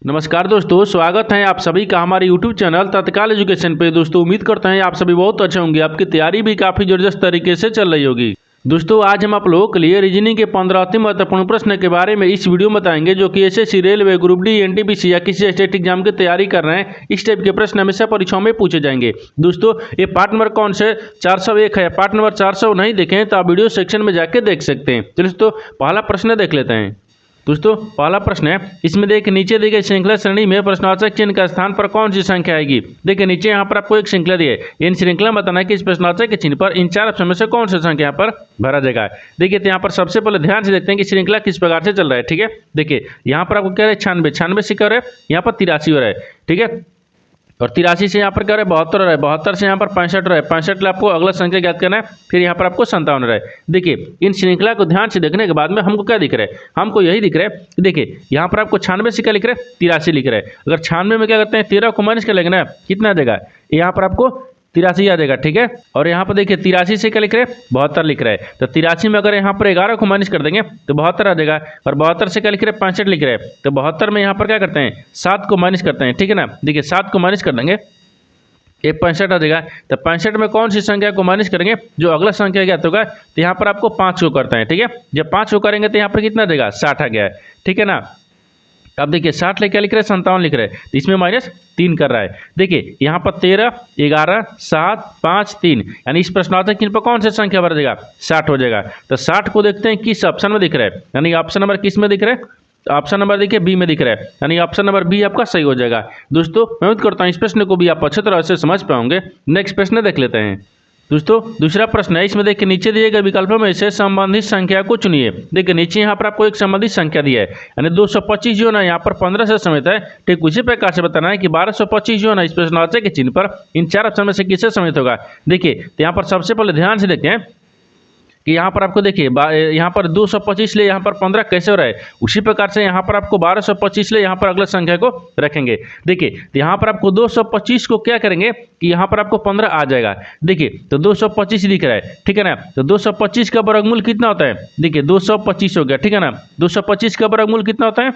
नमस्कार दोस्तों, स्वागत है आप सभी का हमारे YouTube चैनल तत्काल एजुकेशन पे। दोस्तों उम्मीद करते हैं आप सभी बहुत अच्छे होंगे, आपकी तैयारी भी काफ़ी ज़बरदस्त तरीके से चल रही होगी। दोस्तों आज हम आप लोगों के लिए रीजनिंग के 15 अति महत्वपूर्ण प्रश्न के बारे में इस वीडियो में बताएंगे, जो कि SSC, railway, group D, NTPC या किसी स्टेट एग्जाम की तैयारी कर रहे हैं। इस टाइप के प्रश्न हमेशा परीक्षाओं में पूछे जाएंगे। दोस्तों ये पार्ट नंबर कौन से 401 है, पार्ट नंबर 400 नहीं देखें तो आप वीडियो सेक्शन में जाके देख सकते हैं। तो दोस्तों पहला प्रश्न देख लेते हैं। दोस्तों पहला प्रश्न है, इसमें देखिए नीचे दी गई श्रृंखला श्रेणी में प्रश्नवाचक चिन्ह का स्थान पर कौन सी संख्या आएगी। देखिए नीचे यहाँ पर आपको एक श्रृंखला दी है, इन श्रृंखला में बताना है कि इस प्रश्नवाचक के चिन्ह पर इन चार ऑप्शन में से कौन सी संख्या यहाँ पर भरा जाएगा। देखिए तो यहाँ पर सबसे पहले ध्यान से देखते हैं कि श्रृंखला किस प्रकार से चल रहा है। ठीक है, देखिए यहाँ पर आपको क्या है 96 से क्या हो रहा है, यहाँ पर 83 हो रहा है। ठीक है, और 83 से यहाँ पर क्या हो रहा है 72 हो रहा है, 72 से यहाँ पर 65 हो रहा है, 65 में आपको अगला संख्या ज्ञात करना है, फिर यहाँ पर आपको 57 हो रहा है। देखिए इन श्रृंखला को ध्यान से देखने के बाद में हमको क्या दिख रहा है, हमको यही दिख रहा है। देखिए यहाँ पर आपको 96 से क्या लिख रहा है, 83 लिख रहा है। अगर 96 में क्या करते हैं 13 को माइनस कर लेंगे ना, कितना आ जाएगा, यहाँ पर आपको 83 आ जाएगा। ठीक है, और यहाँ पर देखिए 83 से क्या लिख रहे हैं 72 लिख रहा है। तो 83 में अगर यहाँ पर 11 को माइनस कर देंगे तो 72 आ जाएगा, और 72 से क्या लिख रहे हैं 65 लिख रहे हैं। तो 72 में यहाँ पर क्या करते हैं 7 को माइनस करते हैं। ठीक है ना, देखिए 7 को माइनस कर देंगे ये 65 आ जाएगा। तो 65 में कौन सी संख्या को माइनस करेंगे, जो अगला संख्या ज्ञात होगा, तो यहाँ पर आपको 5 को करते हैं। ठीक है, जब 5 को करेंगे तो यहाँ पर कितना देगा 60 आ गया है। ठीक है ना, अब देखिए 60 ले क्या लिख रहे हैं 57 लिख रहे हैं, तो इसमें माइनस 3 कर रहा है। देखिए यहाँ पर 13, 11, 7, 5, 3, यानी इस प्रश्नवाचक चिन्ह पर कौन सी संख्या भर जाएगा 60 हो जाएगा। तो 60 को देखते हैं किस ऑप्शन में दिख रहा है, यानी ऑप्शन नंबर किस में दिख रहा है, तो ऑप्शन नंबर देखिए बी में दिख रहा है, यानी ऑप्शन नंबर बी आपका सही हो जाएगा। दोस्तों मैं उम्मीद करता हूँ इस प्रश्न को भी आप अच्छे तरह से समझ पाओगे। नेक्स्ट प्रश्न देख लेते हैं। दोस्तों दूसरा प्रश्न है, इसमें देखिए नीचे दिए गए विकल्पों में से संबंधित संख्या को चुनिए। देखिए नीचे यहाँ पर आपको एक संबंधित संख्या दी है, यानी 225 जो ना यहाँ पर 15 से समित है। ठीक उसी प्रकार से बताना है कि 1225 जो ना इस प्रश्नवाचक के चिन्ह पर इन चार ऑप्शन में से किससे समित होगा। देखिए तो यहाँ पर सबसे पहले ध्यान से देखें कि यहाँ पर आपको देखिए यहाँ पर 225 ले यहाँ पर 15 कैसे हो रहा है, उसी प्रकार से यहाँ पर आपको 1225 ले यहाँ पर अगला संख्या को रखेंगे। देखिए तो यहाँ पर आपको 225 को क्या करेंगे कि यहाँ पर आपको 15 आ जाएगा। देखिए तो 225 दिख रहा है। ठीक है ना, तो 225 का वर्गमूल कितना होता है, देखिए 225 हो गया। ठीक है ना, 225 का वर्गमूल कितना होता है,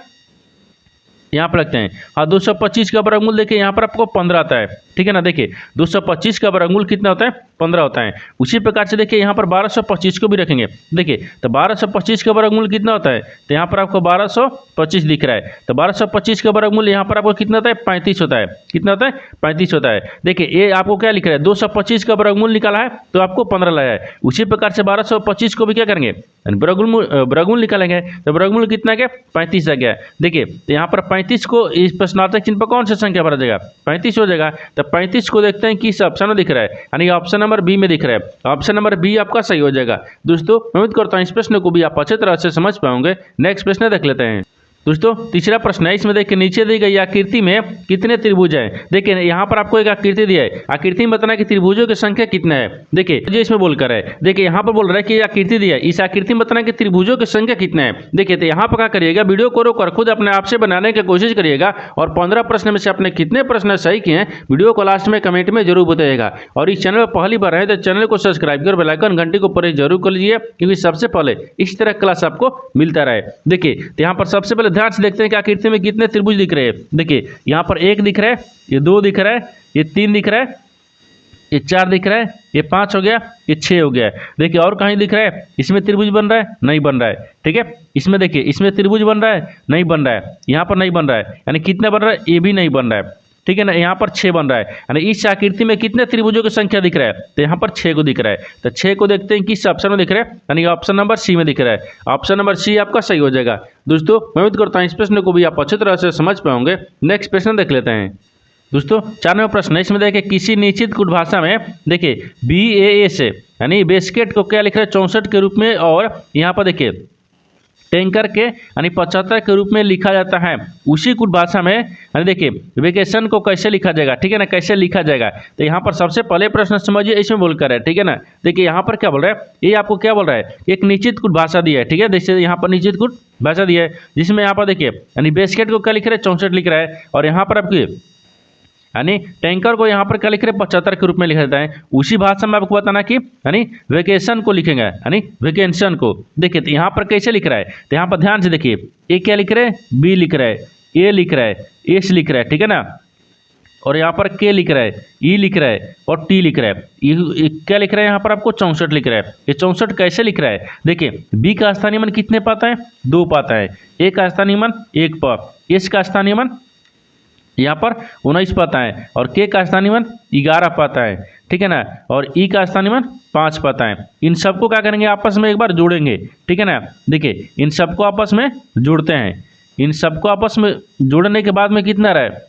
यहाँ पर रखते हैं। हाँ 225 का वर्गमूल देखिए यहाँ पर आपको 15 आता है। ठीक है ना, देखिए 225 का वर्गमूल कितना होता है 15 होता है। उसी प्रकार से देखिए यहाँ पर 1225 को भी रखेंगे। देखिए तो 1225 का वर्गमूल कितना होता है, तो यहाँ पर आपको 1225 दिख रहा है। तो 1225 का वर्गमूल यहाँ पर आपको कितना होता है 35 होता है। कितना होता है 35 होता है। देखिए ये आपको क्या लिख रहा है 225 का वर्गमूल निकाला है तो आपको 15 लाया है। उसी प्रकार से 1225 को भी क्या करेंगे वर्गमूल निकालेंगे, तो वर्गमूल कितना गया 35 आ गया। देखिए तो यहाँ पर 35 को इस प्रश्नार्थक चिन्ह पर कौन सी संख्या भरा जाएगा 35 हो जाएगा। तो 35 को देखते हैं किस ऑप्शन में दिख रहा है, यानी ऑप्शन नंबर बी में दिख रहा है। ऑप्शन नंबर बी आपका सही हो जाएगा। दोस्तों मैं उम्मीद करता हूँ इस प्रश्न को भी आप अच्छे तरह से समझ पाओगे। नेक्स्ट प्रश्न देख लेते हैं। दोस्तों तीसरा प्रश्न है, इसमें देखिए नीचे दी गई आकृति में कितने त्रिभुज हैं। देखिए यहाँ पर आपको एक आकृति दिया है, आकृति में बताना है कि त्रिभुजों की संख्या कितना है। देखिए जो इसमें बोल कर है, देखिए यहाँ पर बोल रहा है कि आकृति दिया है, इस आकृति में बताना है कि त्रिभुजों की संख्या कितना है। देखिए तो यहाँ पर क्या करिएगा, वीडियो को रोककर खुद अपने आप से बनाने की कोशिश करिएगा, और 15 प्रश्न में से आपने कितने प्रश्न सही किए हैं वीडियो को लास्ट में कमेंट में जरूर बताइएगा। और इस चैनल पर पहली बार है तो चैनल को सब्सक्राइब कर बेल आइकन घंटी को प्रेस जरूर कर लीजिए, क्योंकि सबसे पहले इस तरह क्लास आपको मिलता रहे। देखिए तो यहाँ पर सबसे पहले ध्यान से देखते हैं कि आकृति में कितने त्रिभुज दिख रहे हैं। देखिए यहाँ पर 1 दिख रहा है, ये 2 दिख रहा है, ये 3 दिख रहा है, ये 4 दिख रहा है, ये 5 हो गया, ये 6 हो गया। देखिए और कहीं दिख रहा है, इसमें त्रिभुज बन रहा है नहीं बन रहा है। ठीक है, इसमें देखिए इसमें त्रिभुज बन रहा है नहीं बन रहा है, यहाँ पर नहीं बन रहा है, यानी कितना बन रहा है ये भी नहीं बन रहा है। ठीक है ना, यहाँ पर 6 बन रहा है, यानी इस आकृति में कितने त्रिभुजों की संख्या दिख रहा है, तो यहाँ पर 6 को दिख रहा है। तो 6 को देखते हैं किस ऑप्शन में दिख रहा है, यानी ऑप्शन नंबर सी में दिख रहा है। ऑप्शन नंबर सी आपका सही हो जाएगा। दोस्तों मैं उम्मीद करता हूँ इस प्रश्न को भी आप अच्छी तरह से समझ पाओगे। नेक्स्ट प्रश्न देख लेते हैं। दोस्तों 4वां प्रश्न है, इसमें देखिए किसी निश्चित कुट भाषा में देखिए BAA से यानी बेस्केट को क्या लिख रहा है 64 के रूप में, और यहाँ पर देखिए टैंकर के यानी 75 के रूप में लिखा जाता है। उसी कुछ भाषा में यानी देखिए वेकेशन को कैसे लिखा जाएगा। ठीक है ना, कैसे लिखा जाएगा, तो यहाँ पर सबसे पहले प्रश्न समझिए इसमें बोल कर है। ठीक है ना, देखिए यहाँ पर क्या बोल रहा है, ये आपको क्या बोल रहा है, एक निश्चित कुछ भाषा दी है। ठीक है, जैसे यहाँ पर निश्चित कुछ भाषा दी है, जिसमें यहाँ पर देखिए यानी बेस्केट को क्या लिख रहा है 64 लिख रहा है, और यहाँ पर आपकी यानी टैंकर को यहाँ पर क्या लिख रहे हैं 75 के रूप में लिखा जाता है। उसी भाषा में आपको बताना कि यानी वेकेशन को लिखेंगे, यानी वेकेशन को। देखिए तो यहाँ पर कैसे लिख रहा है, तो यहाँ पर ध्यान से देखिए, ए क्या लिख रहे हैं बी लिख रहा है, ए लिख रहा है, एस लिख रहा है, ठीक है ना, और यहाँ पर के लिख रहा है, ई लिख रहा है और टी लिख रहा है। ये क्या लिख रहा है यहाँ पर आपको 64 लिख रहा है। ये 64 कैसे लिख रहा है? देखिए बी का स्थानीय मान कितने पाता है? 2 पाता है। ए का स्थानीय मान 1 पा, एस का स्थानीय मान यहाँ पर 19 पाता है और के का स्थानीय मान 11 पाता है, ठीक है ना, और ई का स्थानीय मान 5 पाता है। इन सबको क्या करेंगे? आपस में एक बार जोड़ेंगे, ठीक है ना। देखिए इन सबको आपस में जोड़ते हैं। इन सबको आपस में जोड़ने के बाद में कितना रहा है?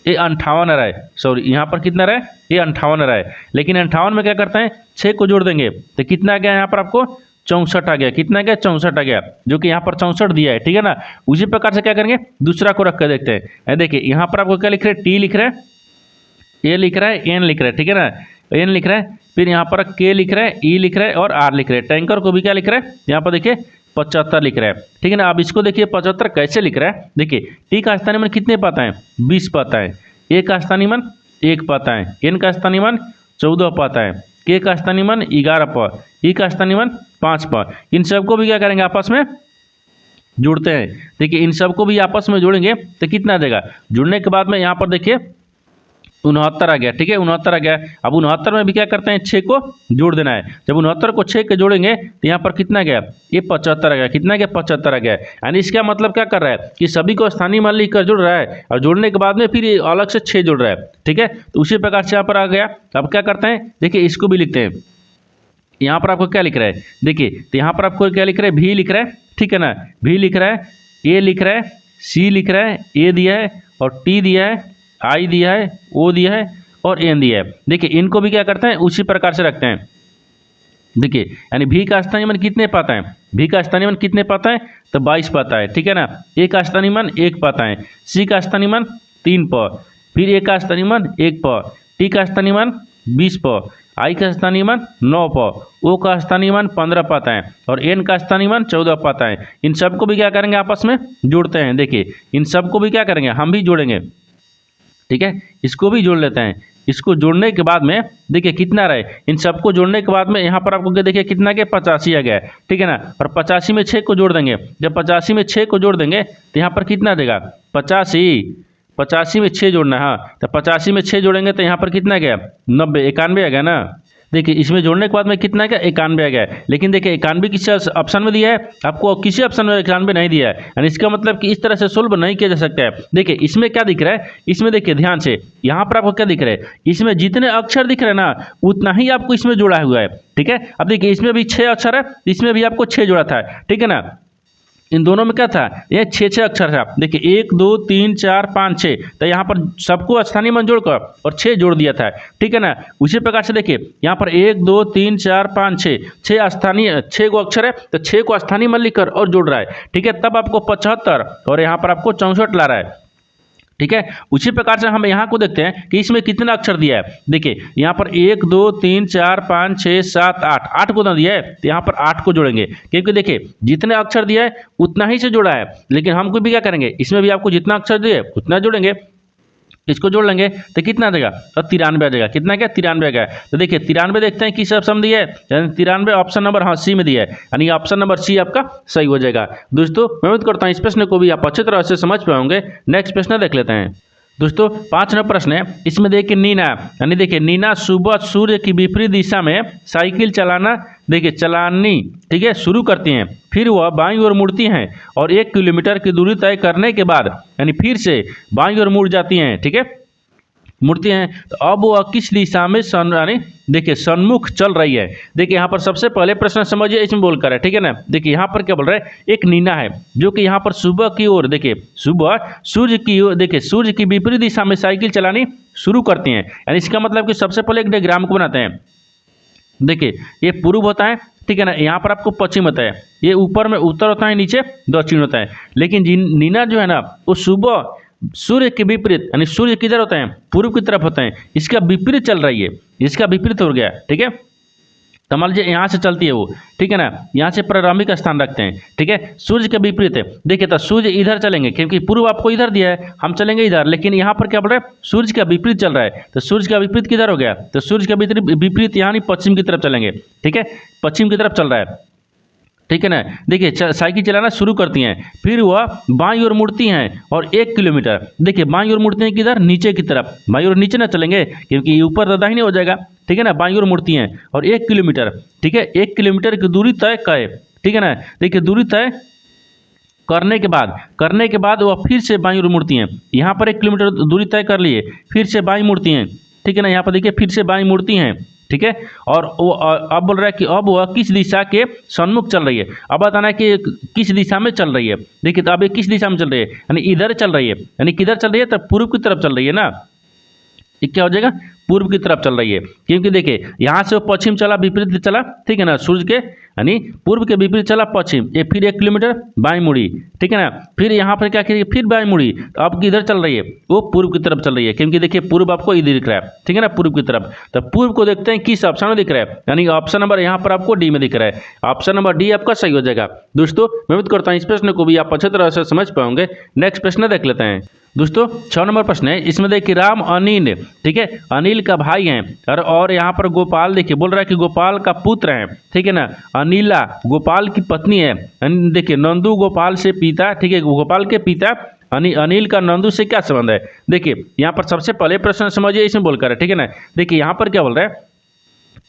ये 58 रहा है। सॉरी, यहाँ पर कितना रहा है? ये 58 रहा है। लेकिन 58 में क्या करते हैं? 6 को जोड़ देंगे तो कितना आ गया यहाँ पर आपको? 64 आ गया। कितना आ गया? 64 आ गया, जो कि यहाँ पर 64 दिया है, ठीक है ना। उसी प्रकार से क्या करेंगे? दूसरा को रख कर देखते हैं। देखिए यहाँ पर आपको क्या लिख रहे हैं? टी लिख रहा है, ए लिख रहा है, एन लिख रहा है, ठीक है ना, एन लिख रहा है, फिर यहाँ पर के लिख रहा है, ई लिख रहा है और आर लिख रहा है। टैंकर को भी क्या लिख रहा है? यहाँ पर देखिए 75 लिख रहा है, ठीक है ना। अब इसको देखिए 75 कैसे लिख रहा है। देखिए टी का स्थानीय मान कितने पाता है? 20 पाता है। ए का स्थानीय मान 1 पाता है। एन का स्थानीय मान 14 पाता है। के का स्थानीय मान 11 पा, ई का स्थानीय मान 5 पा। इन सबको भी क्या करेंगे? आपस में जोड़ते हैं। देखिए इन सबको भी आपस में जोड़ेंगे तो कितना देगा? जुड़ने के बाद में यहाँ पर देखिए 69 आ गया, ठीक है, 69 आ गया। अब 69 में भी क्या करते हैं? 6 को जोड़ देना है। जब 69 को 6 के जोड़ेंगे तो यहाँ पर कितना गया? ये 75 आ गया। कितना गया? 75 आ गया। यानी इसका मतलब क्या कर रहा है कि सभी को स्थानीय मान लिख कर जोड़ रहा है और जोड़ने के बाद में फिर अलग से 6 जोड़ रहा है, ठीक है। तो उसी प्रकार से यहाँ पर आ गया। अब क्या करते हैं? देखिए इसको भी लिखते हैं। यहाँ पर आपको क्या लिख रहा है? देखिए तो यहाँ पर आपको क्या लिख रहा है? भी लिख रहा है, ठीक है ना, भी लिख रहा है, ए लिख रहा है, सी लिख रहा है, ए दिया है और टी दिया है, आई दिया है, ओ दिया है और एन दिया है। देखिए इनको भी क्या करते हैं? उसी प्रकार से रखते हैं। देखिए यानी भी का स्थानीय मान कितने पाता है? भी का स्थानीय मान कितने पाता है? तो 22 पाता है, ठीक है ना। ए का स्थानीय मान 1 पाता है। सी का स्थानीय मान 3 पा, फिर ए का स्थानीय मान 1 पा, टी का स्थानीय मान 20 पा, आई का स्थानीय मान 9 पा, ओ का स्थानीय मान 15 पाता है और एन का स्थानीय मान 14 पाता है। इन सबको भी क्या करेंगे? आपस में जोड़ते हैं। देखिए इन सबको भी क्या करेंगे? हम भी जोड़ेंगे, ठीक है। इसको भी जोड़ लेते हैं। इसको जोड़ने के बाद में देखिए कितना रहे? इन सबको जोड़ने के बाद में यहाँ पर आपको देखिए कितना गया? 85 आ गया, ठीक है ना। और 85 में 6 को जोड़ देंगे। जब 85 में 6 को जोड़ देंगे तो यहाँ पर कितना देगा? 85 में 6 जोड़ना है। हाँ, तो 85 में 6 जोड़ेंगे तो यहाँ पर कितना गया? 90, 91 आ गया ना। देखिए इसमें जोड़ने के बाद में कितना गया? 91 आ गया। लेकिन देखिए 91 किसी ऑप्शन में दिया है आपको, किसी ऑप्शन में 91 नहीं दिया है। यानी इसका मतलब कि इस तरह से सोल्व नहीं किया जा सकता है। देखिए इसमें क्या दिख रहा है? इसमें देखिए ध्यान से, यहाँ पर आपको क्या दिख रहा है? इसमें जितने अक्षर दिख रहे हैं ना उतना ही आपको इसमें जोड़ा हुआ है, ठीक है। अब देखिए इसमें भी 6 अक्षर है, इसमें भी आपको 6 जोड़ा था, ठीक है ना। इन दोनों में क्या था? ये 6 अक्षर था। देखिए 1 2 3 4 5 6, तो यहाँ पर सबको स्थानीय मान जोड़कर और 6 जोड़ दिया था, ठीक है ना। उसी प्रकार से देखिए यहाँ पर 1 2 3 4 5 6 स्थानीय 6 को अक्षर है तो 6 को स्थानीय मान लिखकर और जोड़ रहा है, ठीक है। तब आपको 75 और यहाँ पर आपको 64 ला रहा है, ठीक है। उसी प्रकार से हम यहाँ को देखते हैं कि इसमें कितना अक्षर दिया है। देखिए यहाँ पर 1 2 3 4 5 6 7 8, 8 को ना दिया है तो यहाँ पर 8 को जोड़ेंगे, क्योंकि देखिए जितने अक्षर दिया है उतना ही से जोड़ा है। लेकिन हमको भी क्या करेंगे? इसमें भी आपको जितना अक्षर दिए उतना जोड़ेंगे। इसको जोड़ लेंगे तो कितना देगा? तो 93 आ जाएगा। कितना क्या? 93 आ गया। तो देखिए 93 देखते हैं किस ऑप्शन में दिया है। यानी 93 ऑप्शन नंबर हाँ सी में दिया है, यानी ऑप्शन नंबर सी आपका सही हो जाएगा। दोस्तों मैं उम्मीद करता हूँ इस प्रश्न को भी आप अच्छी तरह से समझ पाओगे। नेक्स्ट प्रश्न देख लेते हैं। दोस्तों 5 नंबर प्रश्न है। इसमें देखिए नीना, यानी देखिए नीना सुबह सूर्य की विपरीत दिशा में साइकिल चलाना देखिए चलानी, ठीक है, शुरू करती हैं। फिर वह बाईं ओर मुड़ती हैं और 1 किलोमीटर की दूरी तय करने के बाद यानी फिर से बाईं ओर मुड़ जाती हैं, ठीक है, मुड़ती हैं। तो अब वह किस दिशा में यानी देखिए सन्मुख चल रही है। देखिए यहाँ पर सबसे पहले प्रश्न समझिए इसमें बोलकर है, ठीक है ना। देखिए यहाँ पर क्या बोल रहा है? एक नीना है जो कि यहाँ पर सुबह की ओर, देखिए सुबह सूर्य की ओर, देखिए सूर्य की विपरीत दिशा में साइकिल चलानी शुरू करती हैं। यानी इसका मतलब कि सबसे पहले एक डायग्राम को बनाते हैं। देखिए ये पूर्व होता है, ठीक है ना, यहाँ पर आपको पश्चिम होता है, ये ऊपर में उत्तर होता है, नीचे दक्षिण होता है। लेकिन नीना जो है ना वो सुबह सूर्य के विपरीत, यानी सूर्य किधर होते हैं? पूर्व की तरफ होते हैं, इसका विपरीत चल रही है, इसका विपरीत हो गया, ठीक है। तो मान लीजिए यहाँ से चलती है वो, ठीक है ना, यहाँ से प्रारंभिक स्थान रखते हैं, ठीक है। सूर्य के विपरीत है। देखिए तो सूर्य इधर चलेंगे क्योंकि पूर्व आपको इधर दिया है, हम चलेंगे इधर। लेकिन यहाँ पर क्या बोल रहा है? सूर्य का विपरीत चल रहा है। तो सूर्य का विपरीत किधर हो गया? तो सूर्य का विपरीत यहाँ नहीं पश्चिम की तरफ चलेंगे, ठीक है, पश्चिम की तरफ चल रहा है। ठीक है ना। देखिए साइकिल चलाना शुरू करती हैं, फिर वह बाईं ओर मुड़ती हैं और 1 किलोमीटर, देखिए बाईं ओर मुड़ती हैं किधर, नीचे की तरफ, बाईं ओर नीचे ना चलेंगे क्योंकि ऊपर तो दाहिने हो जाएगा, ठीक है ना। बाईं ओर मुड़ती हैं और 1 किलोमीटर, ठीक है, 1 किलोमीटर की दूरी तय करे, ठीक है ना। देखिए दूरी तय करने के बाद वह फिर से बाईं ओर मुड़ती हैं। यहाँ पर 1 किलोमीटर दूरी तय कर लिए, फिर से बाईं मुड़ती हैं, ठीक है ना। यहाँ पर देखिए फिर से बाईं मुड़ती हैं, ठीक है। और वो अब बोल रहा है कि अब वह किस दिशा के सन्मुख चल रही है। अब बताना है कि किस दिशा में चल रही है। देखिए तो अब ये किस दिशा में चल रही है, यानी इधर चल रही है, यानी किधर चल रही है, तो पूर्व की तरफ चल रही है ना। ये क्या हो जाएगा, पूर्व की तरफ चल रही है, क्योंकि देखिए यहाँ से वो पश्चिम चला, विपरीत चला, ठीक है ना, सूर्य के यानी पूर्व के विपरीत चला पश्चिम, ये फिर 1 किलोमीटर बाईं मुड़ी, ठीक है ना। फिर यहाँ पर क्या करिए, फिर बाईं मुड़ी, तो अब किधर चल रही है, वो पूर्व की तरफ चल रही है, क्योंकि देखिए पूर्व आपको इधर दिख रहा है, ठीक है ना, पूर्व की तरफ। तो पूर्व को देखते हैं किस ऑप्शन में दिख रहा है, यानी ऑप्शन नंबर यहाँ पर आपको डी में दिख रहा है। ऑप्शन नंबर डी आपका सही हो जाएगा। दोस्तों मैं उम्मीद करता हूँ इस प्रश्न को भी आप अच्छी तरह से समझ पाओगे। नेक्स्ट प्रश्न देख लेते हैं। दोस्तों 6 नंबर प्रश्न है, इसमें देखिए राम अनिल, ठीक है, अनिल का भाई हैं और यहाँ पर गोपाल, देखिए बोल रहा है कि गोपाल का पुत्र है, ठीक है ना। अनिला गोपाल की पत्नी है, देखिए नंदू गोपाल से पिता, ठीक है, गोपाल के पिता अनिल का नंदू से क्या संबंध है। देखिए यहाँ पर सबसे पहले प्रश्न समझिए, इसमें बोलकर है, ठीक है ना। देखिए यहाँ पर क्या बोल रहा है,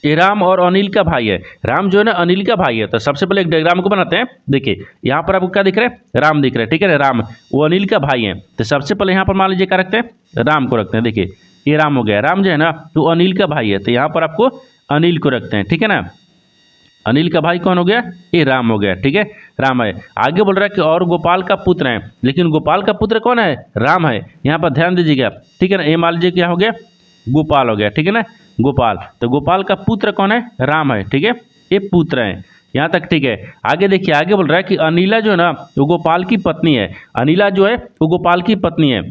ये राम और अनिल का भाई है, राम जो है ना अनिल का भाई है। तो सबसे पहले एक डायग्राम को बनाते हैं। देखिए यहाँ पर आपको क्या दिख रहा है, राम दिख रहा है, ठीक है ना, राम वो अनिल का भाई है। तो सबसे पहले यहाँ पर मान लीजिए क्या रखते हैं, राम को रखते हैं। देखिए ये राम हो गया, राम जो है ना तो अनिल का भाई है, तो यहाँ पर आपको अनिल को रखते हैं, ठीक है ना। अनिल का भाई कौन हो गया, ये राम हो गया, ठीक है, राम है। आगे बोल रहा है कि और गोपाल का पुत्र है, लेकिन गोपाल का पुत्र कौन है, राम है। यहाँ पर ध्यान दीजिएगा, ठीक है ना। ये मान लीजिए क्या हो गया, गोपाल हो गया, ठीक है ना, गोपाल। तो गोपाल का पुत्र कौन है, राम है, ठीक है, ये पुत्र है, यहाँ तक ठीक है। आगे देखिए, आगे बोल रहा है कि अनिला जो है ना वो गोपाल की पत्नी है, अनिला जो है वो गोपाल की पत्नी है।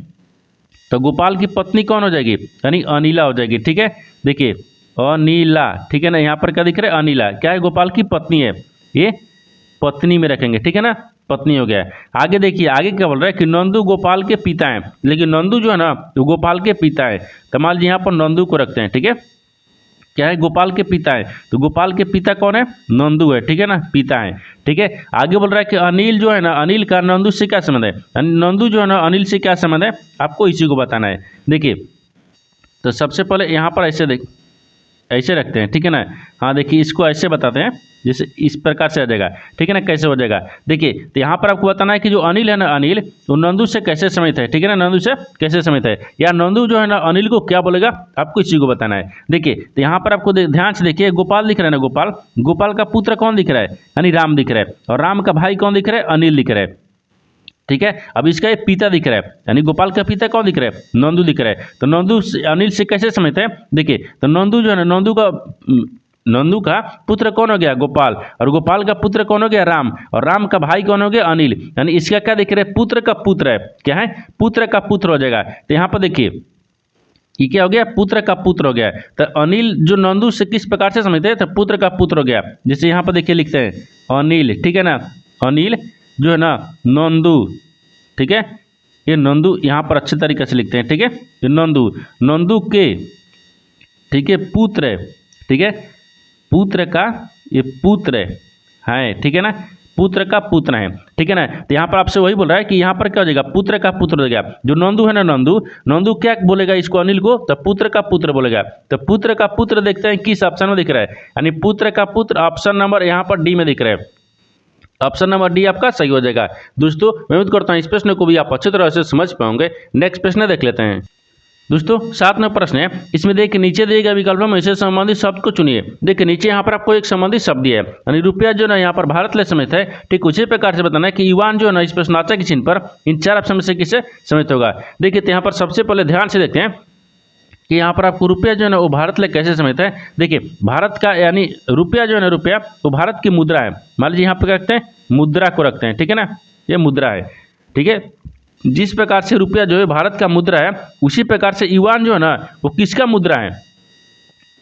तो गोपाल की पत्नी कौन हो जाएगी, यानी अनिला हो जाएगी, ठीक है। देखिए अनिला, ठीक है ना, यहाँ पर क्या दिख रहा है, अनिला क्या है, गोपाल की पत्नी है, ये पत्नी में रखेंगे, ठीक है ना, पत्नी हो गया है। आगे देखिए, आगे क्या बोल रहा है कि नंदू गोपाल के पिता हैं, लेकिन नंदू जो है ना वो गोपाल के पिता है। तो मान लीजिए यहाँ पर नंदू को रखते हैं, ठीक है, क्या है, गोपाल के पिता है। तो गोपाल के पिता कौन है, नंदू है, ठीक है ना, पिता है, ठीक है। आगे बोल रहा है कि अनिल जो है ना, अनिल का नंदू से क्या संबंध है, नंदू जो है ना अनिल से क्या संबंध है, आपको इसी को बताना है। देखिए तो सबसे पहले यहाँ पर ऐसे रखते हैं, ठीक है ना। हाँ देखिए इसको ऐसे बताते हैं, जैसे इस प्रकार से आ जाएगा, ठीक है ना, कैसे हो जाएगा। देखिए तो यहाँ पर आपको बताना है कि जो अनिल है ना, अनिल तो नंदू से कैसे समित है, ठीक है ना, नंदू से कैसे समित है, या नंदू जो है ना अनिल को क्या बोलेगा, आपको इसी को बताना है। देखिए तो यहाँ पर आपको ध्यान से देखिए, गोपाल दिख रहा है ना, गोपाल, गोपाल का पुत्र कौन दिख रहा है, यानी राम दिख रहा है, और राम का भाई कौन दिख रहा है, अनिल दिख रहा है, ठीक है। अब इसका एक पिता दिख रहा है, यानी गोपाल का पिता कौन दिख रहा है, नंदू दिख रहा है। तो नंदू अनिल से कैसे समझते हैं, देखिए तो नंदू जो है ना, नंदू का पुत्र कौन हो गया, गोपाल, और गोपाल का पुत्र कौन हो गया, राम, और राम का भाई कौन हो गया, अनिल, यानी इसका क्या दिख रहा है, पुत्र का पुत्र है, क्या है, पुत्र का पुत्र हो जाएगा। तो यहाँ पर देखिए ये क्या हो गया, पुत्र का पुत्र हो गया। तो अनिल जो नंदू से किस प्रकार से समझते हैं, तो पुत्र का पुत्र हो गया। जैसे यहाँ पर देखिए लिखते हैं अनिल, ठीक है ना, अनिल जो है ना नंदू, ठीक है, ये नंदू यहाँ पर अच्छे तरीके से लिखते हैं, ठीक है, ये नंदू के, ठीक है, पुत्र है, ठीक है, पुत्र का ये पुत्र है, ठीक है ना, पुत्र का पुत्र है, ठीक है ना। तो यहाँ पर आपसे वही बोल रहा है कि यहाँ पर क्या हो जाएगा, पुत्र का पुत्र हो गया। जो नंदू है ना, नंदू क्या बोलेगा इसको, अनिल को, तो पुत्र का पुत्र बोलेगा। तो पुत्र का पुत्र देखते हैं किस ऑप्शन में दिख रहा है, यानी पुत्र का पुत्र ऑप्शन नंबर यहाँ पर डी में दिख रहा है। ऑप्शन नंबर डी आपका सही हो जाएगा। दोस्तों मैं उम्मीद करता हूँ इस प्रश्न को भी आप अच्छी तरह से समझ पाओगे। नेक्स्ट प्रश्न देख लेते हैं। दोस्तों 7 नंबर प्रश्न है, इसमें देखिए नीचे दिए गए विकल्पों में इससे संबंधित शब्द को चुनिए। देखिए नीचे यहाँ पर आपको एक संबंधित शब्द दिया है, यानी रुपया जो ना यहाँ पर भारत ले समित है, ठीक उसी प्रकार से बताना है कि युवान जो है ना इस प्रश्नवाचक चिन्ह पर इन 4 ऑप्शन में से किससे समित होगा। देखिए तो यहाँ पर सबसे पहले ध्यान से देखते हैं कि यहाँ पर आपको रुपया जो है ना वो भारत ले कैसे समित है। देखिए भारत का यानी रुपया जो है ना, रुपया वो भारत की मुद्रा है। मान लीजिए यहाँ पर रखते हैं मुद्रा को रखते हैं, ठीक है ना, ये मुद्रा है, ठीक है। जिस प्रकार से रुपया जो है भारत का मुद्रा है, उसी प्रकार से युवान जो है ना वो किसका मुद्रा है,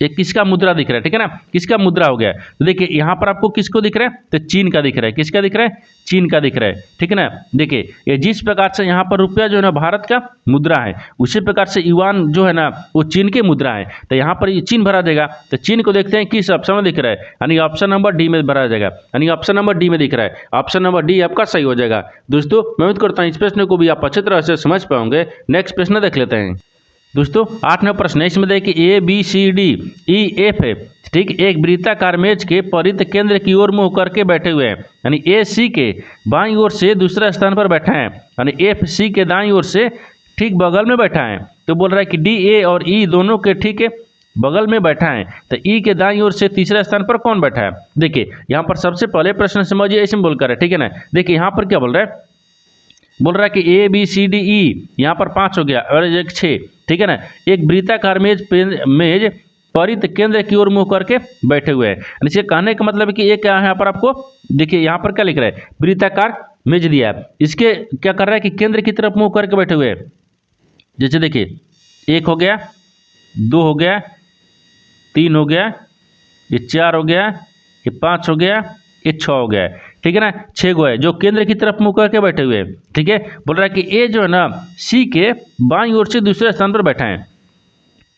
एक किसका मुद्रा दिख रहा है, ठीक है ना, किसका मुद्रा हो गया। तो देखिए यहाँ पर आपको किसको दिख रहा है, तो चीन का दिख रहा है। किसका दिख रहा है, चीन का दिख रहा है, ठीक है ना। देखिए ये जिस प्रकार से यहाँ पर रुपया जो है ना भारत का मुद्रा है, उसी प्रकार से युआन जो है ना वो चीन के मुद्रा है। तो यहाँ पर ये चीन भरा जाएगा। तो चीन को देखते हैं किस ऑप्शन में दिख रहा है, यानी ऑप्शन नंबर डी में भरा जाएगा, यानी ऑप्शन नंबर डी में दिख रहा है। ऑप्शन नंबर डी आपका सही हो जाएगा। दोस्तों मैं उम्मीद करता हूँ इस प्रश्न को भी आप अच्छी तरह से समझ पाओगे। नेक्स्ट प्रश्न देख लेते हैं। दोस्तों 8 नंबर प्रश्न है, इसमें देखिए A B C D E F है, ठीक, एक वृत्ताकार मेज के परिध केंद्र की ओर मुंह करके बैठे हुए हैं, यानी ए सी के बाईं ओर से दूसरे स्थान पर बैठा है, यानी एफ सी के दाईं ओर से ठीक बगल में बैठा है। तो बोल रहा है कि डी ए और ई दोनों के ठीक है बगल में बैठा है। तो ई के दाईं ओर से तीसरे स्थान पर कौन बैठा है। देखिए यहाँ पर सबसे पहले प्रश्न समझिए, ऐसे बोलकर है, ठीक है ना। देखिए यहाँ पर क्या बोल रहा है, बोल रहा है कि ए बी सी डी ई यहाँ पर 5 हो गया और एक 6, ठीक है ना। एक वृत्ताकार मेज परिध केंद्र की ओर मुंह करके बैठे हुए हैं। इसके कहने का मतलब है कि ये क्या है, यहाँ पर आपको देखिए यहाँ पर क्या लिख रहा है, वृत्ताकार मेज दिया है, इसके क्या कर रहा है कि केंद्र की तरफ मुंह करके बैठे हुए हैं। जैसे देखिए 1 हो गया, 2 हो गया, 3 हो गया, ये 4 हो गया, ये 5 हो गया, ये 6 हो गया, ठीक है ना। 6 गो है जो केंद्र की तरफ मुंह करके बैठे हुए हैं, ठीक है। बोल रहा है कि ए जो है ना सी के बाईं ओर से दूसरे स्थान पर बैठा है,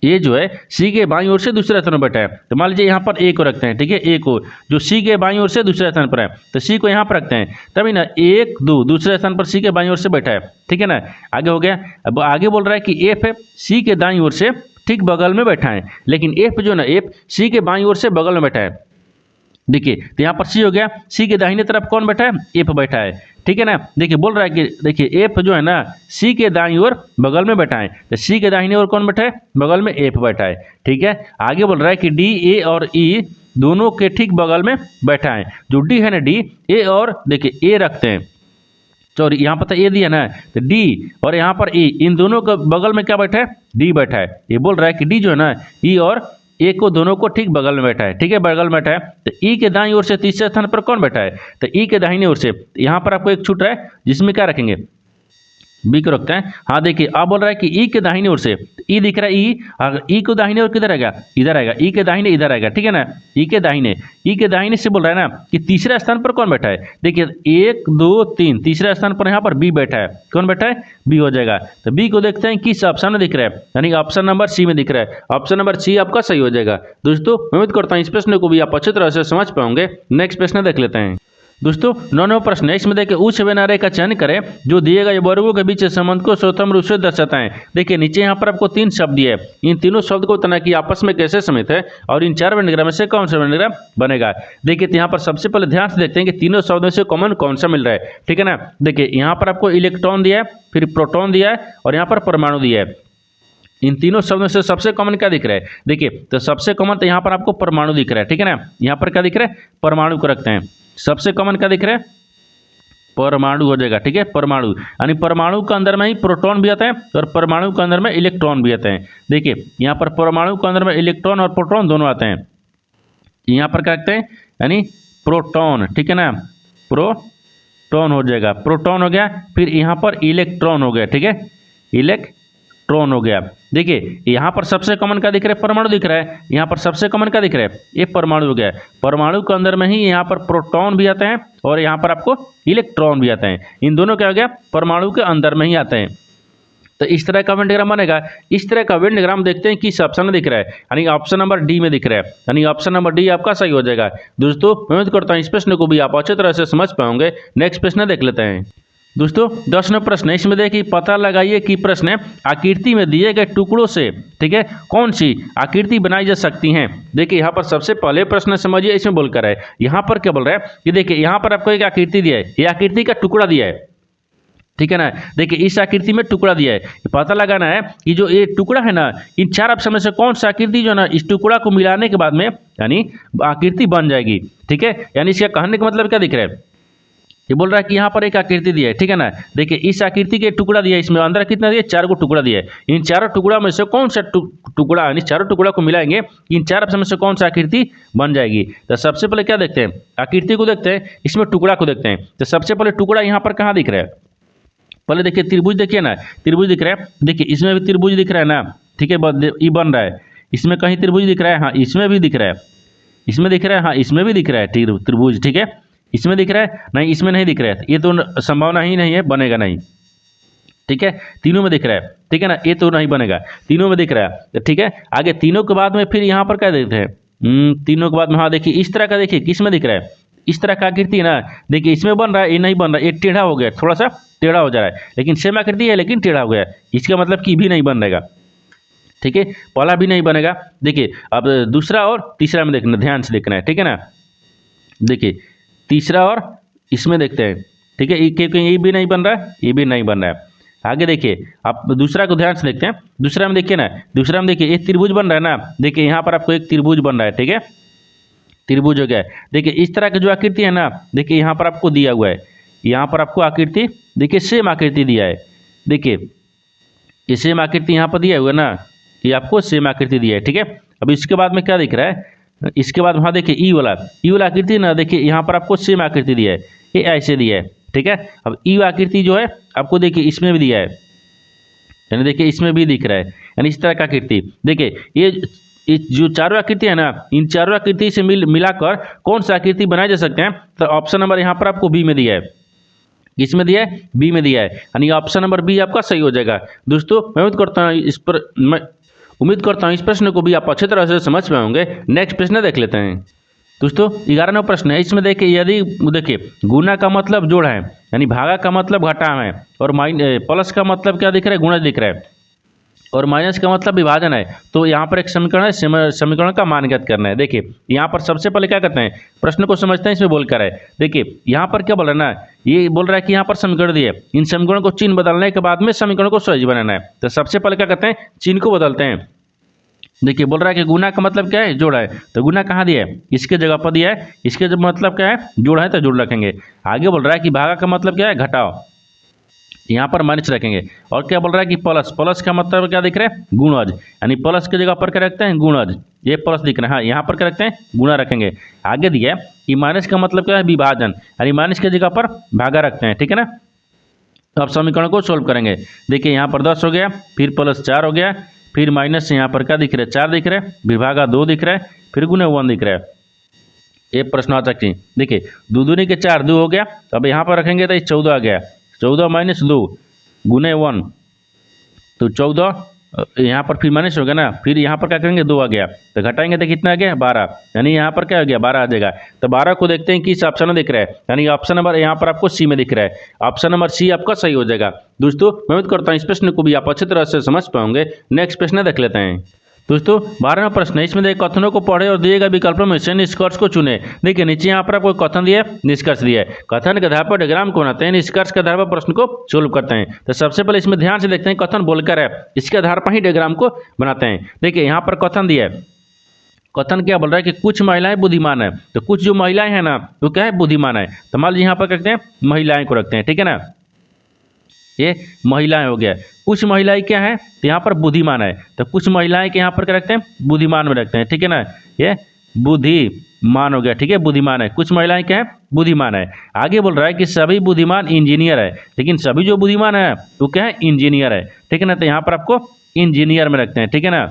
ये जो है सी के बाईं ओर से दूसरे स्थान पर बैठा है। तो मान लीजिए यहाँ पर ए को रखते हैं, ठीक है, ए को जो सी के बाईं ओर से दूसरे स्थान पर है, तो सी को यहाँ पर रखते हैं, तभी ना 1 2 दूसरे स्थान पर सी के बाईं ओर से बैठा है, ठीक है ना। आगे हो गया। अब आगे बोल रहा है कि एफ है सी के दाईं ओर से ठीक बगल में बैठा है, लेकिन एफ जो है ना एफ सी के बाईं ओर से बगल में बैठा है। देखिए तो यहाँ पर सी हो गया, सी के दाहिने तरफ कौन बैठा है, एफ बैठा है, ठीक है ना। देखिए बोल रहा है कि देखिए एफ जो है ना सी के दाईं ओर बगल में बैठा है, तो सी के दाहिने ओर कौन बैठा है, बगल में एफ बैठा है, ठीक है। आगे बोल रहा है कि डी ए और ई दोनों के ठीक बगल में बैठा है। जो डी है ना डी ए और देखिए ए रखते हैं, सॉरी यहाँ पर तो ए दिया ना, तो डी और यहाँ पर ई, इन दोनों के बगल में क्या बैठा है, डी बैठा है। ये बोल रहा है कि डी जो है ना ई और ए को दोनों को ठीक बगल में बैठा है, ठीक है, बगल में बैठा है। तो ई के दाईं ओर से तीसरे स्थान पर कौन बैठा है, तो ई के दाहिने ओर से यहाँ पर आपको एक छूट रहा है, जिसमें क्या रखेंगे, बी को रखते हैं। हाँ देखिए अब बोल रहा है कि ई के दाहिने ओर से, ई दिख रहा है ई, अगर ई को दाहिने ओर किधर आएगा, इधर आएगा, ई के दाहिने इधर आएगा, ठीक है ना। ई के दाहिने से बोल रहा है ना कि तीसरे स्थान पर कौन बैठा है। देखिए 1 2 3 तीसरे स्थान पर यहाँ पर बी बैठा है, कौन बैठा है, बी हो जाएगा। तो बी को देखते हैं किस ऑप्शन में दिख रहा है, यानी ऑप्शन नंबर सी में दिख रहा है। ऑप्शन नंबर सी आपका सही हो जाएगा। दोस्तों उम्मीद करता हूँ इस प्रश्न को भी आप अच्छी तरह से समझ पाओगे। नेक्स्ट प्रश्न देख लेते हैं। दोस्तों 9वां प्रश्न है, इसमें देखिए उच्च व्यनारे का चयन करें जो दिए गए वर्गों के बीच संबंध को स्वतंत्र रूप से दर्शाता है। देखिए नीचे यहाँ पर आपको 3 शब्द दिए, इन तीनों शब्द को तना कि आपस में कैसे समित है और इन 4 व्यंजनग्राम में से कौन सा व्यंजनग्राम बनेगा। देखिए तो यहाँ पर सबसे पहले ध्यान से देखते हैं कि तीनों शब्दों से कॉमन कौन सा मिल रहा है, ठीक है ना। देखिए यहाँ पर आपको इलेक्ट्रॉन दिया है, फिर प्रोटॉन दिया है और यहाँ पर परमाणु दिया है। इन तीनों शब्दों से सबसे कॉमन क्या दिख रहा है, देखिए तो सबसे कॉमन तो यहाँ पर आपको परमाणु दिख रहा है, ठीक है ना। यहाँ पर क्या दिख रहा है, परमाणु को रखते हैं। सबसे कॉमन क्या दिख रहा है, परमाणु हो जाएगा, ठीक है, परमाणु, यानी परमाणु के अंदर में ही प्रोटॉन भी आता है और परमाणु के अंदर में इलेक्ट्रॉन भी आते हैं। देखिए यहाँ पर परमाणु के अंदर में इलेक्ट्रॉन और प्रोटॉन दोनों आते हैं। यहाँ पर क्या रखते हैं, यानी प्रोटॉन, ठीक है ना, प्रोटॉन हो जाएगा, प्रोटॉन हो गया, फिर यहाँ पर इलेक्ट्रॉन हो गया, ठीक है, इलेक्ट्रॉन हो गया। देखिए यहाँ पर सबसे कॉमन क्या दिख रहा है, परमाणु दिख रहा है। यहाँ पर सबसे कॉमन क्या दिख रहा है, ये परमाणु हो गया। परमाणु के अंदर में ही यहाँ पर प्रोटॉन भी आते हैं और यहाँ पर आपको इलेक्ट्रॉन भी आते हैं। इन दोनों क्या हो गया, परमाणु के अंदर में ही आते हैं। तो इस तरह का वेन डायग्राम बनेगा। इस तरह का वेन डायग्राम देखते हैं किस ऑप्शन में दिख रहा है, यानी ऑप्शन नंबर डी में दिख रहा है, यानी ऑप्शन नंबर डी आपका सही हो जाएगा। दोस्तों उम्मीद करता हूँ इस प्रश्न को भी आप अच्छी तरह से समझ पाओगे। नेक्स्ट प्रश्न देख लेते हैं। दोस्तों 10वां प्रश्न है, इसमें देखिए पता लगाइए कि प्रश्न आकृति में दिए गए टुकड़ों से, ठीक है, कौन सी आकृति बनाई जा सकती हैं। देखिए यहाँ पर सबसे पहले प्रश्न समझिए, इसमें बोलकर है, यहाँ पर क्या बोल रहा है कि देखिए यहाँ पर आपको एक आकृति दिया है, ये आकृति का टुकड़ा दिया है, ठीक है ना। देखिए इस आकृति में टुकड़ा दिया है, पता लगाना है कि जो ये टुकड़ा है ना, इन 4 ऑप्शन में से कौन सा आकृति जो है ना इस टुकड़ा को मिलाने के बाद में यानी आकृति बन जाएगी, ठीक है। यानी इसका कहने का मतलब क्या दिख रहा है, ये बोल रहा है कि यहाँ पर एक आकृति दिया है, ठीक है ना। देखिए इस आकृति के टुकड़ा दिया है, इसमें अंदर कितना दिया, 4 टुकड़ा दिया है। इन 4 टुकड़ा में से कौन सा टुकड़ा, यानी 4 टुकड़ा को मिलाएंगे, इन 4 ऑप्शन में से कौन सा आकृति बन जाएगी। तो सबसे पहले क्या देखते हैं, आकृति को देखते हैं, इसमें टुकड़ा को देखते हैं। तो सबसे पहले टुकड़ा यहाँ पर कहाँ दिख रहा है, पहले देखिए त्रिभुज देखिए ना, त्रिभुज दिख रहा है। देखिए इसमें भी त्रिभुज दिख रहा है ना, ठीक है, ये बन रहा है, इसमें कहीं त्रिभुज दिख रहा है? हाँ, इसमें भी दिख रहा है। इसमें दिख रहा है? हाँ, इसमें भी दिख रहा है त्रिभुज। ठीक है, इसमें दिख रहा है? नहीं, इसमें नहीं दिख रहा है। ये तो संभावना ही नहीं है, बनेगा नहीं। ठीक है, तीनों में दिख रहा है। ठीक है ना, ये तो नहीं बनेगा, तीनों में दिख रहा है। ठीक है, आगे तीनों के बाद में फिर यहाँ पर क्या देखते हैं? तीनों के बाद में, हाँ देखिए इस तरह का, देखिए किस में दिख रहा है? इस तरह का आकृति है ना, देखिए इसमें बन रहा है, ये नहीं बन रहा है, ये टेढ़ा हो गया, थोड़ा सा टेढ़ा हो जा रहा है, लेकिन सेम आकृति है लेकिन टेढ़ा हो गया है। इसका मतलब कि भी नहीं बनेगा। ठीक है, पहला भी नहीं बनेगा। देखिए अब दूसरा और तीसरा में देखना, ध्यान से देखना है। ठीक है ना, देखिए तीसरा और इसमें देखते हैं। ठीक है, क्योंकि ये भी नहीं बन रहा है, ये भी नहीं बन रहा है। आगे देखिए, आप दूसरा को ध्यान से देखते हैं। दूसरा में देखिए ना, दूसरा में देखिए एक त्रिभुज बन रहा है ना, देखिए यहाँ पर आपको एक त्रिभुज बन रहा है। ठीक है, त्रिभुज हो गया है। देखिए इस तरह की जो आकृति है ना, देखिए यहाँ पर आपको दिया हुआ है, यहाँ पर आपको आकृति देखिए सेम आकृति दिया है। देखिए ये सेम आकृति यहाँ पर दिया हुआ है ना, ये आपको सेम आकृति दिया है। ठीक है, अब इसके बाद में क्या दिख रहा है? इसके बाद वहाँ देखिए ई वाला आकृति ना, देखिए यहाँ पर आपको सेम आकृति दिया है, ये ऐसे दिया है। ठीक है, अब ई आकृति जो है आपको देखिए इसमें भी दिया है, यानी देखिए इसमें भी दिख रहा है, यानी इस तरह का आकृति। देखिए ये जो चारों आकृति है ना, इन चारों आकृति से मिलाकर कौन सा आकृति बनाए जा सकते हैं? तो ऑप्शन नंबर यहाँ पर आपको बी में दिया है। किसमें दिया है? बी में दिया है, यानी ऑप्शन नंबर बी आपका सही हो जाएगा। दोस्तों मैं उम्मीद करता हूँ इस प्रश्न को भी आप अच्छी तरह से समझ पाएंगे। नेक्स्ट प्रश्न देख लेते हैं। दोस्तों 11वां प्रश्न है, इसमें देखिए यदि देखिए गुना का मतलब जोड़ है, यानी भागा का मतलब घटा है, और प्लस का मतलब क्या दिख रहा है? गुणा दिख रहा है, और माइनस का मतलब विभाजन है, तो यहाँ पर एक समीकरण है, समीकरण का मान ज्ञात करना है। देखिए यहाँ पर सबसे पहले क्या करते हैं? प्रश्न को समझते हैं, इसमें बोल कर है। देखिए यहाँ पर क्या बोल रहा है ना, ये बोल रहा है कि यहाँ पर समीकरण दिए, इन समीकरण को चिन्ह बदलने के बाद में समीकरण को सहज बनाना है। तो सबसे पहले क्या करते हैं? चिन्ह को बदलते हैं। देखिए बोल रहा है कि गुना का मतलब क्या है? जोड़ है, तो गुना कहाँ दिया है? इसके जगह पर दिया है। इसके जब मतलब क्या है? जोड़ है, तो जोड़ रखेंगे। आगे बोल रहा है कि भागा का मतलब क्या है? घटाओ, यहाँ पर माइनस रखेंगे। और क्या बोल रहा है कि प्लस का मतलब क्या दिख रहा है? गुणज, यानी प्लस के जगह पर क्या रखते हैं? गुणज, ये प्लस दिख रहा है, हाँ यहाँ पर क्या रखते हैं? गुणा रखेंगे। आगे दिया है कि माइनस का मतलब क्या है? विभाजन, यानी माइनस की जगह पर भागा रखते हैं। ठीक है ना, तो अब समीकरण को सोल्व करेंगे। देखिए यहाँ पर 10 हो गया, फिर प्लस 4 हो गया, फिर माइनस यहाँ पर क्या दिख रहा है? 4 दिख रहा है, विभागा 2 दिख रहा है, फिर गुना 1 दिख रहा है। ये प्रश्न आ सकती है। देखिए 2 दूनी के 4, 2 हो गया, तो अब यहाँ पर रखेंगे तो 14 आ गया, 14 माइनस 2 गुने 1, तो 14, यहाँ पर फिर माइनस हो गया ना, फिर यहाँ पर क्या करेंगे? 2 आ गया, तो घटाएंगे तो कितना आ गया? 12, यानी यहाँ पर क्या हो गया? 12 आ जाएगा। तो 12 को देखते हैं किस ऑप्शन में दिख रहा है, यानी ऑप्शन नंबर यहाँ पर आपको सी में दिख रहा है। ऑप्शन नंबर सी आपका सही हो जाएगा। दोस्तों मैं उम्मीद करता हूँ इस प्रश्न को भी आप अच्छी तरह से समझ पाओगे। नेक्स्ट प्रश्न देख लेते हैं। दोस्तों 12वां प्रश्न है, इसमें देखिए कथनों को पढ़े और दिए गए विकल्पों में से निष्कर्ष को चुने। देखिए नीचे यहाँ पर आपको कथन दिया है, निष्कर्ष दिया है। कथन के आधार पर डायग्राम को बनाते हैं, निष्कर्ष के आधार पर प्रश्न को सोल्व करते हैं। तो सबसे पहले इसमें ध्यान से देखते हैं, कथन बोलकर है, इसके आधार पर ही डायग्राम को बनाते हैं। देखिए यहाँ पर कथन दिया है, कथन क्या बोल रहा है कि कुछ महिलाएं बुद्धिमान है, तो कुछ जो महिलाएं हैं ना वो क्या है? बुद्धिमान है। तो मान लीजिए यहाँ पर रखते हैं महिलाएं को रखते हैं। ठीक है ना, ये महिलाएं हो गया। कुछ महिलाएं क्या है? तो यहाँ पर बुद्धिमान है, तो कुछ महिलाएं के यहाँ पर क्या रखते हैं? बुद्धिमान में रखते हैं। ठीक है ना, ये बुद्धिमान हो गया। ठीक है, बुद्धिमान है, कुछ महिलाएं क्या है? बुद्धिमान है। आगे बोल रहा है कि सभी बुद्धिमान इंजीनियर है, लेकिन सभी जो बुद्धिमान है वो क्या है? इंजीनियर है। ठीक है ना, तो यहाँ पर आपको इंजीनियर में रखते हैं। ठीक है ना,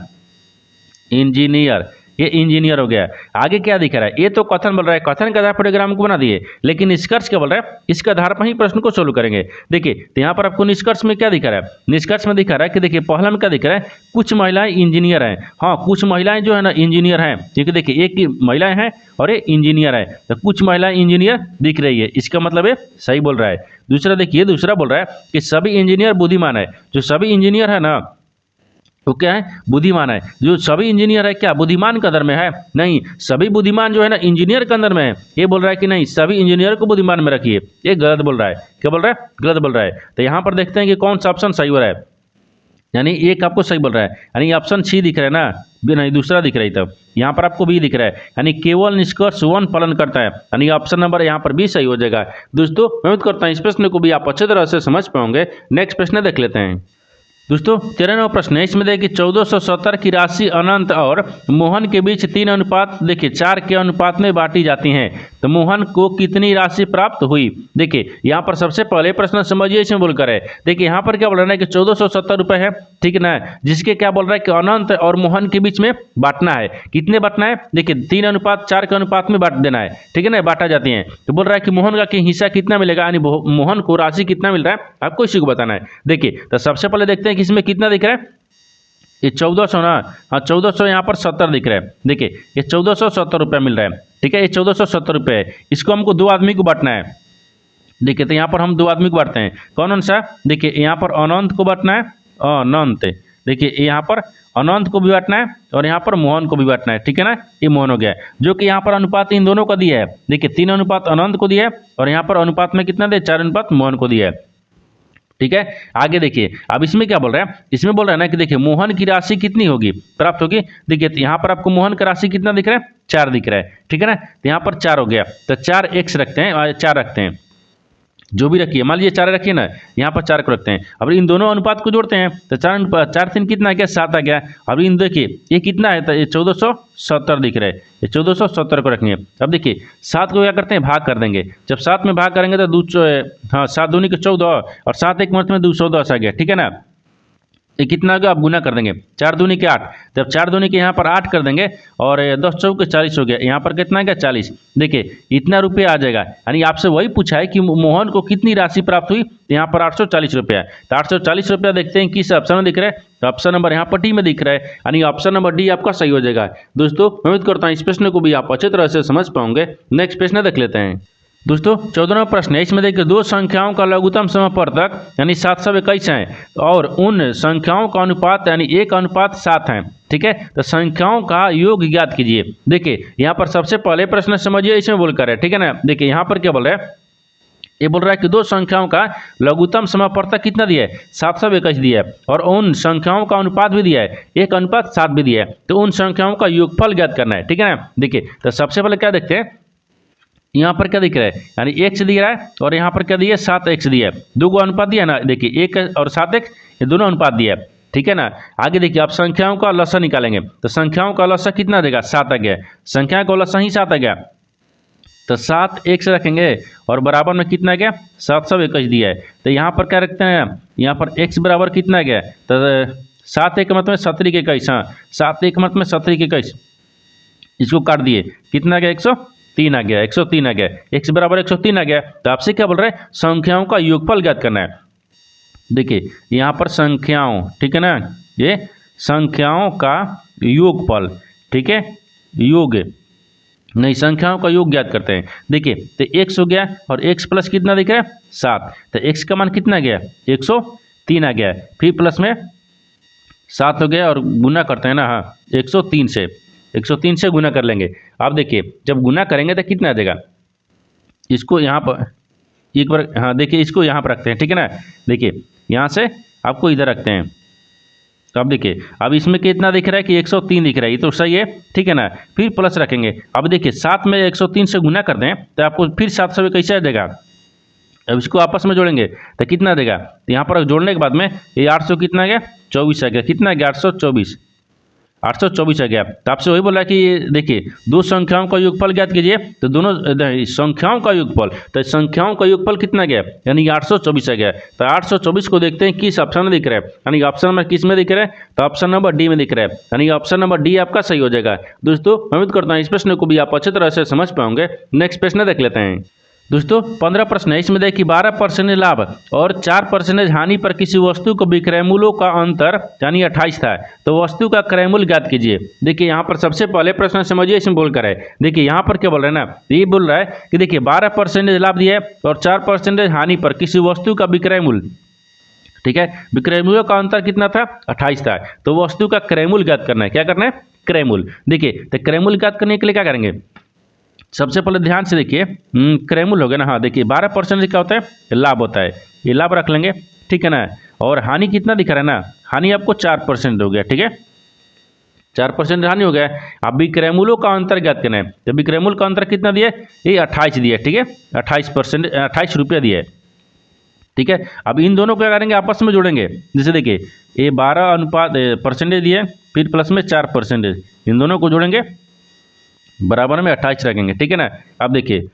इंजीनियर, ये इंजीनियर हो गया। आगे क्या दिख रहा है? ये तो कथन बोल रहा है, कथन के आधार पर डायग्राम को बना दिए, लेकिन निष्कर्ष क्या बोल रहा है? इसके आधार पर ही प्रश्न को सोल्व करेंगे। देखिए तो यहाँ पर आपको निष्कर्ष में क्या दिख रहा है? निष्कर्ष में दिखा रहा है कि देखिए पहला में क्या दिख रहा है? कुछ महिलाएं इंजीनियर हैं। हाँ, कुछ महिलाएं जो है ना इंजीनियर हैं, क्योंकि देखिए एक महिलाएं हैं और ये इंजीनियर है, तो कुछ महिलाएं इंजीनियर दिख रही है, इसका मतलब ये सही बोल रहा है। दूसरा देखिए, दूसरा बोल रहा है कि सभी इंजीनियर बुद्धिमान है। जो सभी इंजीनियर है ना तो क्या है? बुद्धिमान है। जो सभी इंजीनियर है क्या बुद्धिमान के अंदर में है? नहीं, सभी बुद्धिमान जो है ना इंजीनियर के अंदर में है। ये बोल रहा है कि नहीं, सभी इंजीनियर को बुद्धिमान में रखिए, ये गलत बोल रहा है। क्या बोल रहा है? गलत बोल रहा है। तो यहाँ पर देखते हैं कि कौन सा ऑप्शन सही हो रहा है, यानी एक आपको सही बोल रहा है, यानी ऑप्शन सी दिख रहा है ना, नहीं दूसरा दिख रहा है। तब यहाँ पर आपको बी दिख रहा है, यानी केवल निष्कर्ष 1 पालन करता है, यानी ऑप्शन नंबर यहाँ पर बी सही हो जाएगा। दोस्तों मैं उम्मीद करता हूँ इस प्रश्न को भी आप अच्छे तरह से समझ पाओगे। नेक्स्ट प्रश्न देख लेते हैं। दोस्तों 13वां प्रश्न है, इसमें देखिए 1470 की राशि अनंत और मोहन के बीच 3 अनुपात देखिए 4 के अनुपात में बांटी जाती हैं, तो मोहन को कितनी राशि प्राप्त हुई। देखिए यहाँ पर सबसे पहले प्रश्न समझिए, इसमें बोलकर है देखिए यहाँ पर क्या बोल रहा है कि 1470 रुपये है, ठीक है ना, जिसके क्या बोल रहा है कि अनंत और मोहन के बीच में बांटना है। कितने बांटना है, देखिए 3 अनुपात 4 के अनुपात में बांट देना है, ठीक है ना, बांटा जाती है। तो बोल रहा है कि मोहन का हिस्सा कितना मिलेगा, यानी मोहन को राशि कितना मिल रहा है आपको इसी को बताना है। देखिए तो सबसे पहले देखते हैं कि इसमें कितना दिख रहा है, ये 1400 ना, हाँ 1400 यहाँ पर 70 दिख रहा है। देखिए ये 1470 रुपये मिल रहा है, ठीक है, ये 1470 रुपये है। इसको हमको 2 आदमी को बांटना है। देखिए तो यहाँ पर हम 2 आदमी को बांटते हैं, कौन सा, देखिए यहाँ पर अनंत को बांटना है, अनंत, देखिए यहाँ पर अनंत को भी बांटना है और यहाँ पर मोहन को भी बांटना है, ठीक है ना, ये मोहन हो गया है, जो कि यहाँ पर अनुपात इन दोनों का दिया है। देखिए 3 अनुपात अनंत को दिया है और यहाँ पर अनुपात में कितना दिया, 4 अनुपात मोहन को दिया है, ठीक है। आगे देखिए अब इसमें क्या बोल रहा है, इसमें बोल रहा है ना कि देखिए मोहन की राशि कितनी होगी प्राप्त होगी। देखिए यहाँ पर आपको मोहन का राशि कितना दिख रहा है, 4 दिख रहा है, ठीक है ना, तो यहाँ पर 4 हो गया, तो 4 x रखते हैं और 4 रखते हैं, जो भी रखिए, मान लीजिए 4 रखिए ना, यहाँ पर 4 को रखते हैं। अब इन दोनों अनुपात को जोड़ते हैं तो 4 3 कितना आ गया, 7 आ गया। अब इन देखिए ये कितना है, तो ये 1470 दिख रहा है, ये 1470 को रखेंगे। अब देखिए 7 को क्या करते हैं, भाग कर देंगे। जब 7 में भाग करेंगे तो 7 दूनी के 14 और 7 एक मत में 210 आ गया, ठीक है ना। ये कितना होगा, आप गुना कर देंगे, 4 दूनी के 8, जब 4 दूनी के यहाँ पर 8 कर देंगे और 10 चौके 40 हो गया, यहाँ पर कितना आ गया, 40। देखिए इतना रुपये आ जाएगा, यानी आपसे वही पूछा है कि मोहन को कितनी राशि प्राप्त हुई, यहाँ पर 840 रुपया। तो 840 रुपया देखते हैं किस ऑप्शन में दिख रहा है, तो ऑप्शन नंबर यहाँ पर डी में दिख रहा है, यानी ऑप्शन नंबर डी आपका सही हो जाएगा। दोस्तों मैं उम्मीद करता हूँ इस प्रश्न को भी आप अच्छे तरह से समझ पाओगे। नेक्स्ट प्रश्न देख लेते हैं। दोस्तों 14वां प्रश्न है, इसमें देखिए 2 संख्याओं का लघुत्तम समपवर्तक यानी 721 है और उन संख्याओं का अनुपात यानी 1:7 है, ठीक है। तो संख्याओं का योग ज्ञात कीजिए। देखिए यहाँ पर सबसे पहले प्रश्न समझिए, इसमें बोलकर है, ठीक है ना। देखिए यहाँ पर क्या बोल रहा है, ये बोल रहा है कि 2 संख्याओं का लघुत्तम समपवर्तक कितना दिया है, 721 दिया है और उन संख्याओं का अनुपात भी दिया है, 1:7 भी दिया है। तो उन संख्याओं का योगफल ज्ञात करना है, ठीक है ना। देखिए तो सबसे पहले क्या देखते हैं, यहाँ पर क्या दिख रहा है, यानी x दिख रहा है और यहाँ पर क्या दिया है, 7x दिया है, 2 को अनुपात दिया है ना। देखिए 1 और 7x ये दोनों अनुपात दिया है, ठीक है ना। आगे देखिए आप संख्याओं का लसा निकालेंगे, तो संख्याओं का लसा कितना देगा, 7 आ गया, संख्या का लसा ही 7 आ गया, तो 7x रखेंगे और बराबर में कितना गया, 721 दिया है। तो यहाँ पर क्या रखते हैं, यहाँ पर x बराबर कितना गया, तो 7 एक मत में 17 के 21, हाँ 7 एक मत में 17 के 21, इसको काट दिए, कितना गया, 103 आ गया, 103 आ गया, x बराबर 103 आ गया। तो आपसे क्या बोल रहे हैं, संख्याओं का योगफल ज्ञात करना है। देखिए यहाँ पर संख्याओं, ठीक है ना, ये संख्याओं का योगफल, ठीक है, योग नहीं, संख्याओं का योग ज्ञात करते हैं। देखिए तो x हो गया और x प्लस कितना दिख रहा है, 7, तो x का मान कितना गया, 103 आ गया, फिर प्लस में 7 हो गया और गुना करते हैं ना, हाँ 103 से गुना कर लेंगे। आप देखिए जब गुना करेंगे तो कितना देगा, इसको यहाँ पर एक बार, हाँ देखिए इसको यहाँ पर रखते हैं, ठीक है ना। देखिए यहाँ से आपको इधर रखते हैं, तो अब देखिए अब इसमें कितना दिख रहा है कि 103 दिख रहा है, ये तो सही है, ठीक है ना। फिर प्लस रखेंगे, अब देखिए 7 में 103 से गुना कर दें तो आपको फिर 700 कैसे देगा। अब इसको आपस में जोड़ेंगे तो कितना देगा, तो यहाँ पर जोड़ने के बाद में ये 800 कितना आ गया, 24 आ गया, कितना आ गया, 824 आ गया। तो आपसे वही बोला कि देखिए 2 संख्याओं का योगफल ज्ञात कीजिए, तो दोनों संख्याओं का योगफल, तो संख्याओं का योगफल कितना गया, यानी 824 आ गया। तो 824 को देखते हैं किस ऑप्शन में दिख रहा है, यानी ऑप्शन नंबर किस में दिख रहा है, तो ऑप्शन नंबर डी में दिख रहा है, यानी ऑप्शन नंबर डी आपका सही हो जाएगा। दोस्तों मैं उम्मीद करता हूँ इस प्रश्न को भी आप अच्छी तरह से समझ पाओगे। नेक्स्ट प्रश्न देख लेते हैं। दोस्तों 15 प्रश्न है, इसमें देखिए 12% लाभ और 4% हानि पर किसी वस्तु को विक्रय मूल्यों का अंतर यानी 28 था, तो वस्तु का क्रय मूल्य ज्ञात कीजिए। देखिए यहाँ पर सबसे पहले प्रश्न समझिए, इसमें बोलकर है, देखिए यहाँ पर क्या बोल रहे हैं ना, ये बोल रहा है कि देखिए 12% लाभ दिया है और 4% हानि पर किसी वस्तु का विक्रय मूल्य, ठीक है, विक्रय मूल्यों का अंतर कितना था, 28 था, तो वस्तु का क्रय मूल्य ज्ञात करना है। क्या करना है, क्रय मूल्य। देखिए तो क्रय मूल्य ज्ञात करने के लिए क्या करेंगे, सबसे पहले ध्यान से देखिए क्रय मूल्य हो गया ना, हाँ देखिए 12% क्या होता है, लाभ होता है, ये लाभ रख लेंगे, ठीक है ना। और हानि कितना दिखा रहा है ना, हानि आपको 4% हो गया, ठीक है, 4% हानि हो गया। अब विक्रय मूल्यों का अंतर ज्ञात करना है, तो विक्रय मूल्य का अंतर कितना दिया है, ये 28 दिया है, ठीक है, 28 रुपया दिया है, ठीक है। अब इन दोनों को क्या करेंगे, आपस में जोड़ेंगे। जैसे देखिए ये 12 अनुपात परसेंटेज दिया है, फिर प्लस में 4%, इन दोनों को जोड़ेंगे बराबर में 28 रखेंगे, ठीक है ना। अब देखिए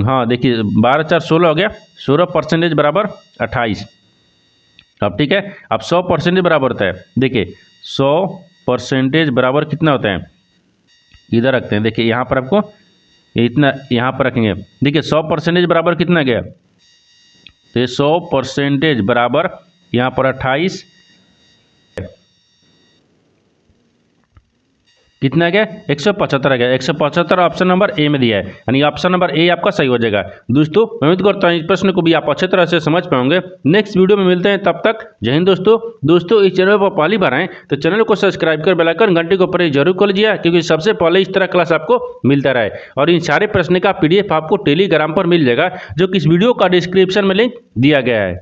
हाँ देखिए 12 4 16 हो गया, 16% बराबर 28। अब ठीक है, अब 100% बराबर होता है, देखिए 100% बराबर कितना होता है, इधर रखते हैं। देखिए यहाँ पर आपको ये इतना यहाँ पर रखेंगे। देखिए 100% बराबर कितना गया, तो ये 100% बराबर यहाँ पर 28 कितना गया, 175 गया। 175 ऑप्शन नंबर ए में दिया है, यानी ऑप्शन नंबर ए आपका सही हो जाएगा। दोस्तों मैं उम्मीद करता हूँ इस प्रश्न को भी आप अच्छे तरह से समझ पाओगे। नेक्स्ट वीडियो में मिलते हैं, तब तक जय हिंद दोस्तों इस चैनल पर पहली बार आए तो चैनल को सब्सक्राइब कर बेल आइकन घंटे को प्रेस जरूर कर लीजिए, क्योंकि सबसे पहले इस तरह क्लास आपको मिलता रहे। और इन सारे प्रश्न का PDF आपको टेलीग्राम पर मिल जाएगा, जो कि इस वीडियो का डिस्क्रिप्शन में लिंक दिया गया है।